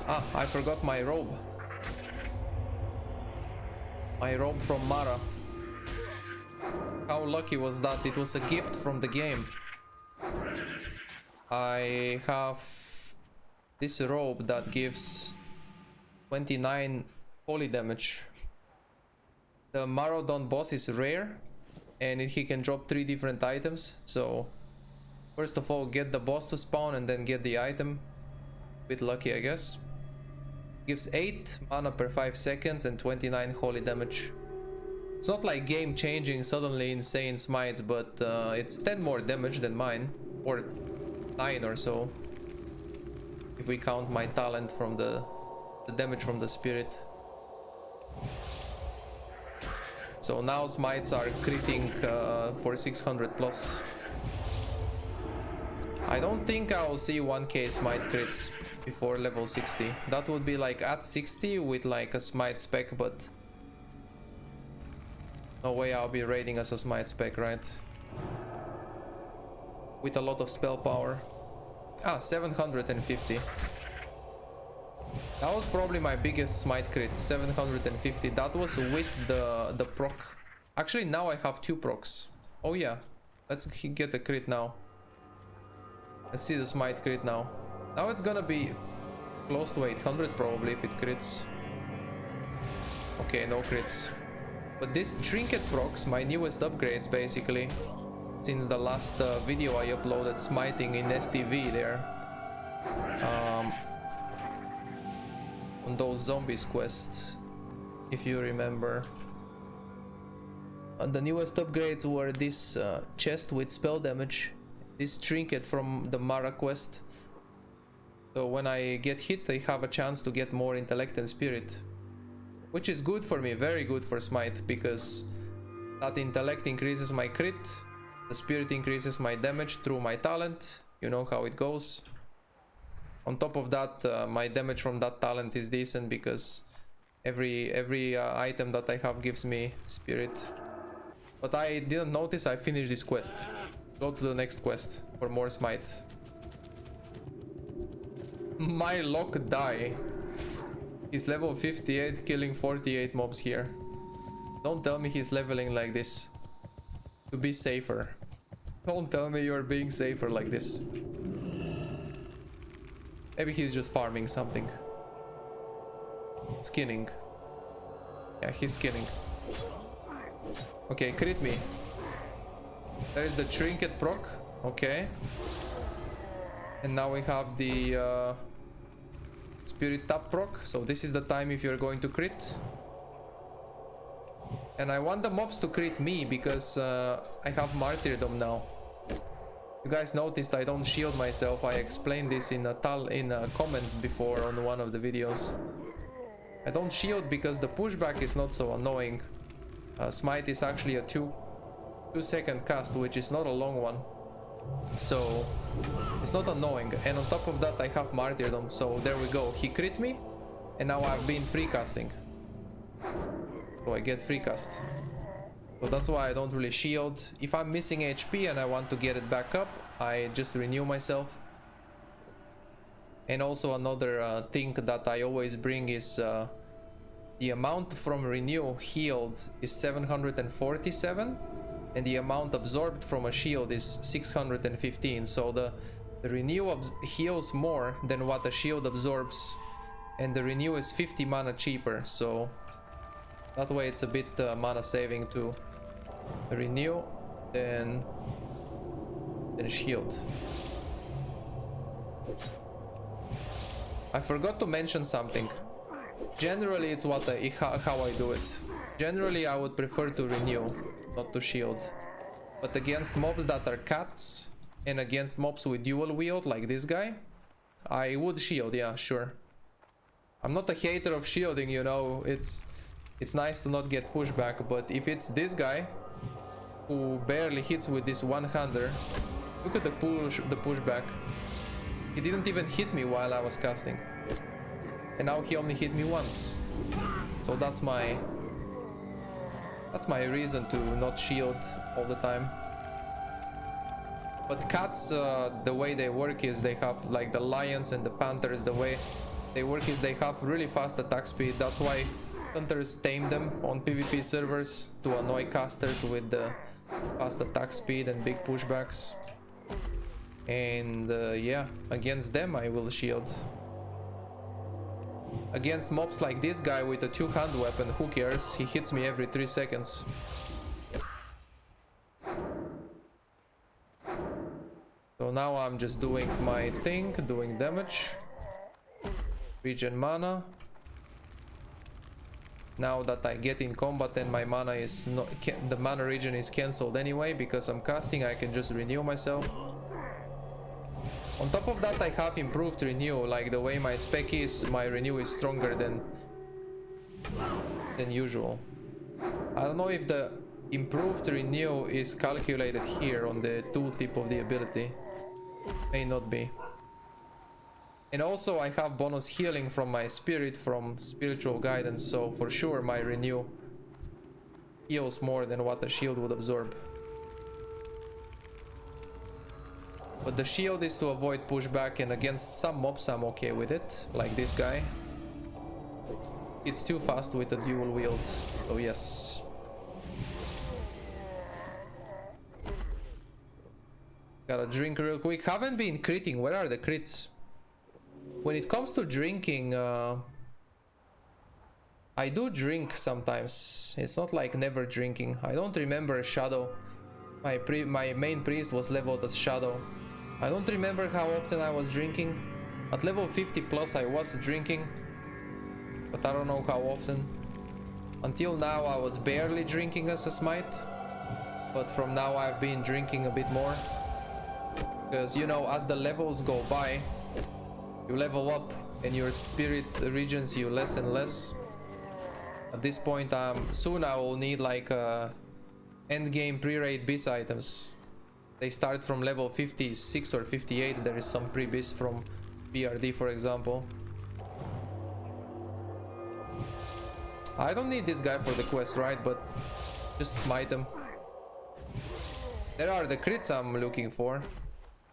Ah, I forgot my robe. My robe from Mara. How lucky was that? It was a gift from the game. I have this robe that gives 29 holy damage. The Marodon boss is rare and he can drop 3 different items. So first of all get the boss to spawn and then get the item. Bit lucky, I guess. Gives 8 mana per 5 seconds and 29 holy damage. It's not like game changing suddenly insane smites, but it's 10 more damage than mine, or 9 or so if we count my talent from the damage from the spirit. So now smites are critting for 600 plus. I don't think I'll see 1k smite crits before level 60. That would be like at 60 with like a smite spec, but no way I'll be raiding as a smite spec, right? With a lot of spell power. Ah, 750. That was probably my biggest smite crit, 750. That was with the proc. Actually, now I have 2 procs. Oh yeah, let's get the crit now. Let's see the smite crit now. Now it's gonna be close to 800 probably if it crits. Okay, no crits. But this trinket procs, my newest upgrades basically, since the last video I uploaded smiting in STV there. On those zombies quests, if you remember. The newest upgrades were this chest with spell damage, this trinket from the Mara quest. So when I get hit, I have a chance to get more intellect and spirit, which is good for me, very good for smite, because that intellect increases my crit, the spirit increases my damage through my talent. You know how it goes. On top of that, my damage from that talent is decent because every item that I have gives me spirit. But I didn't notice I finished this quest. Go to the next quest for more smite. My lock die. He's level 58, killing 48 mobs here. Don't tell me he's leveling like this to be safer. Don't tell me you're being safer like this. Maybe he's just farming something. Skinning. Yeah, he's skinning. Okay, crit me. There is the trinket proc. Okay. And now we have the spirit tap proc. So this is the time if you're going to crit. And I want the mobs to crit me because I have martyrdom now. You guys noticed I don't shield myself. I explained this in a comment before on one of the videos. I don't shield because the pushback is not so annoying. Smite is actually a 2-second cast, which is not a long one. So it's not annoying. And on top of that I have martyrdom. So there we go. He crit me and now I've been free casting. So I get free cast. So that's why I don't really shield. If I'm missing HP and I want to get it back up, I just renew myself. And also another thing that I always bring is the amount from renew healed is 747 and the amount absorbed from a shield is 615. So the renew heals more than what a shield absorbs, and the renew is 50 mana cheaper. So that way it's a bit mana saving to renew then shield. I forgot to mention something. Generally it's how I do it. Generally I would prefer to renew, not to shield. But against mobs that are cats and against mobs with dual wield like this guy, I would shield, yeah, sure. I'm not a hater of shielding, you know, it's nice to not get pushback, but if it's this guy who barely hits with this one-hander, look at the pushback. He didn't even hit me while I was casting. And now he only hit me once. So that's my reason to not shield all the time. But cats, the way they work is they have like the lions and the panthers, the way they work is they have really fast attack speed. That's why hunters tame them on PvP servers to annoy casters with the fast attack speed and big pushbacks. And yeah, against them I will shield. Against mobs like this guy with a two-hand weapon, who cares? He hits me every 3 seconds. So now I'm just doing my thing, doing damage. Regen mana. Now that I get in combat and my mana is not, the mana regen is cancelled anyway because I'm casting, I can just renew myself. On top of that, I have improved renew, like the way my spec is, my renew is stronger than usual. I don't know if the improved renew is calculated here on the tooltip of the ability. May not be. And also I have bonus healing from my spirit from spiritual guidance, so for sure my renew heals more than what a shield would absorb. But the shield is to avoid pushback, and against some mobs I'm okay with it, like this guy. It's too fast with a dual wield, so yes. Gotta drink real quick. Haven't been critting. Where are the crits? When it comes to drinking, I do drink sometimes. It's not like never drinking. I don't remember Shadow. My main priest was leveled as Shadow. I don't remember how often I was drinking. At level 50 plus I was drinking, but I don't know how often. Until now I was barely drinking as a Smite, but from now I've been drinking a bit more. Because, you know, as the levels go by, you level up and your spirit regens you less and less. At this point, soon I will need like endgame pre-raid bis items. They start from level 56 or 58. There is some pre-bis from BRD, for example. I don't need this guy for the quest, right? But just smite him. There are the crits I'm looking for.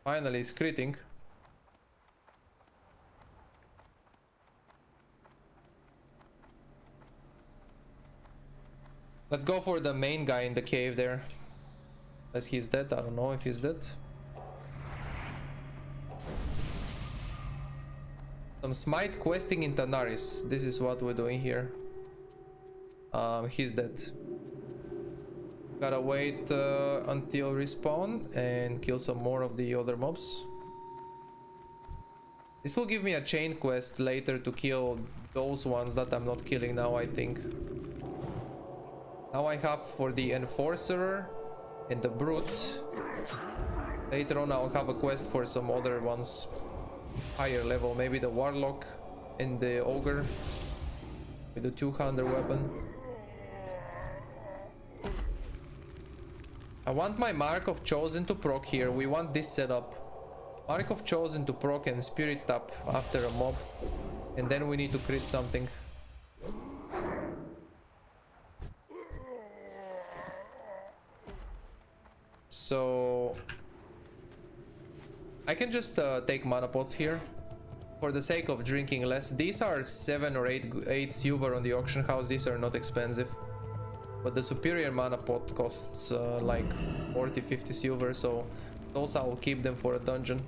Finally, it's critting. Let's go for the main guy in the cave there. Unless he's dead. I don't know if he's dead. Some Smite questing in Tanaris. This is what we're doing here. He's dead. Gotta wait until respawn and kill some more of the other mobs. This will give me a chain quest later to kill those ones that I'm not killing now, I think. Now I have for the Enforcer and the Brute. Later on I'll have a quest for some other ones higher level, maybe the Warlock and the Ogre with the two-hander weapon. I want my Mark of Chosen to proc here. We want this setup. Mark of Chosen to proc and Spirit Tap after a mob, and then we need to crit something. So I can just take mana pots here for the sake of drinking less. These are 7 or 8 silver on the auction house. These are not expensive, but the superior mana pot costs like 40-50 silver, so those I will keep them for a dungeon.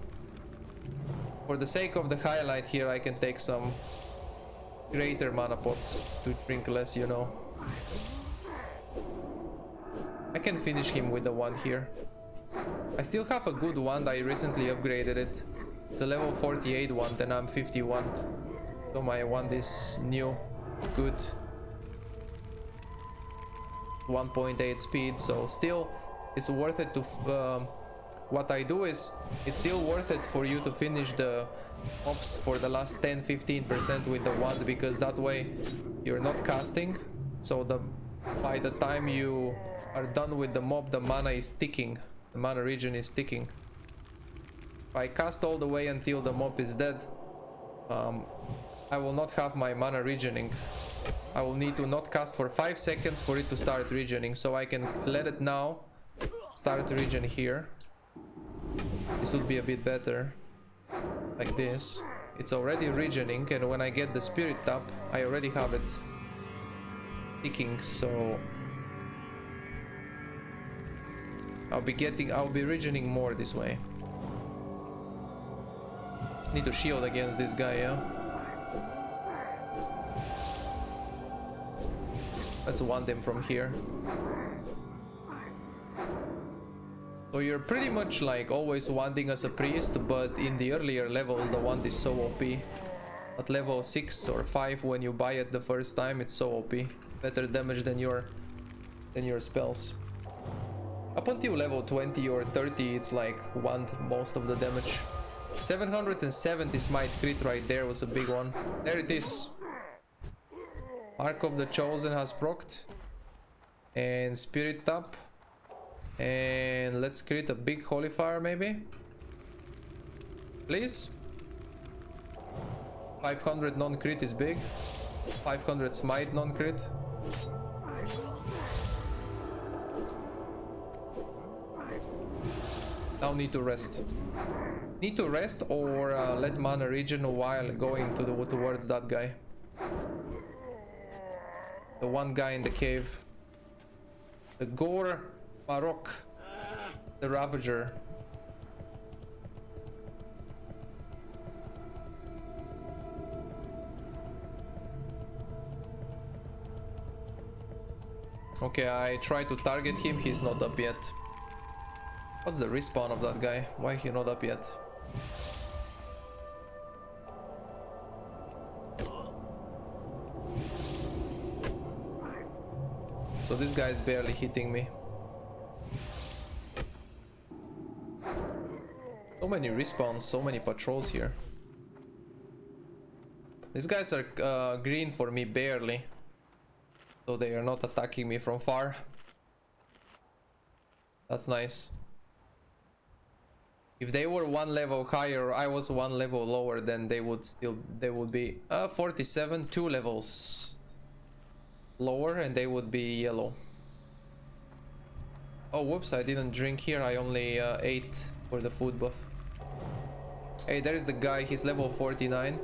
For the sake of the highlight here, I can take some greater mana pots to drink less, you know. I can finish him with the wand here. I still have a good wand. I recently upgraded it. It's a level 48 wand and I'm 51. So my wand is new. Good. 1.8 speed, so still it's worth it to what I do is it's still worth it for you to finish the mobs for the last 10-15% with the wand, because that way you're not casting, so by the time you are done with the mob, the mana is ticking, the mana regen is ticking. If I cast all the way until the mob is dead, I will not have my mana regening. I will need to not cast for 5 seconds for it to start regening, so I can let it now start regen here. This would be a bit better, like this. It's already regening, and when I get the spirit tap, I already have it ticking, so I'll be regening more this way. Need to shield against this guy, yeah? Let's wand him from here. So you're pretty much like always wanding as a priest, but in the earlier levels the wand is so OP. At level 6 or 5 when you buy it the first time, it's so OP. Better damage than your spells. Up until level 20 or 30 it's like wand most of the damage. 770 smite crit right there was a big one. There it is. Mark of the Chosen has procced. And spirit tap. And let's create a big holy fire maybe. Please. 500 non-crit is big. 500 smite non-crit. Now need to rest. Need to rest or let mana regen while going towards that guy. The one guy in the cave. The Gore Marok. The Ravager. Okay, I try to target him, he's not up yet. What's the respawn of that guy? Why he not up yet? So this guy is barely hitting me. So many respawns, so many patrols here. These guys are green for me barely. So they are not attacking me from far. That's nice. If they were one level higher, I was one level lower, then they would be 47, 2 levels lower, and they would be yellow. Oh, whoops, I didn't drink here, I only ate for the food buff. Hey, there is the guy, he's level 49.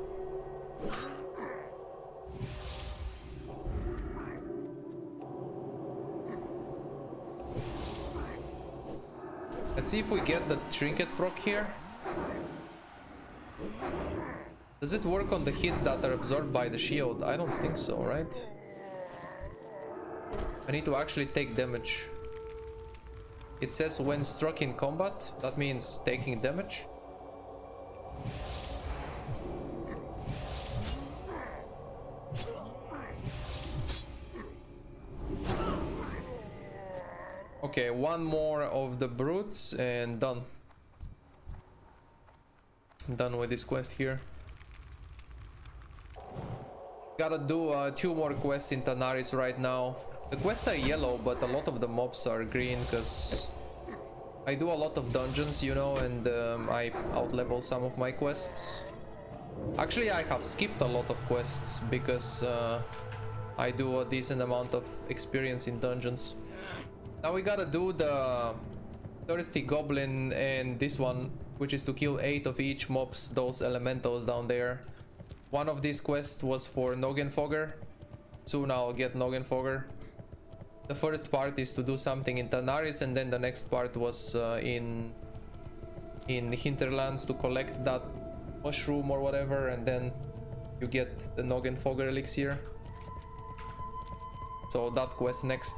Let's see if we get the trinket proc here. Does it work on the hits that are absorbed by the shield? I don't think so, right? I need to actually take damage. It says when struck in combat, that means taking damage. Okay, one more of the brutes and done. Done with this quest here. Gotta do 2 more quests in Tanaris right now. The quests are yellow, but a lot of the mobs are green because I do a lot of dungeons, you know, and I outlevel some of my quests. Actually, I have skipped a lot of quests because I do a decent amount of experience in dungeons. Now we gotta do the Thirsty Goblin and this one, which is to kill 8 of each mobs, those elementals down there. One of these quests was for Noggenfogger. Soon I'll get Noggenfogger. The first part is to do something in Tanaris, and then the next part was in Hinterlands to collect that mushroom or whatever, and then you get the Noggenfogger elixir. So that quest next.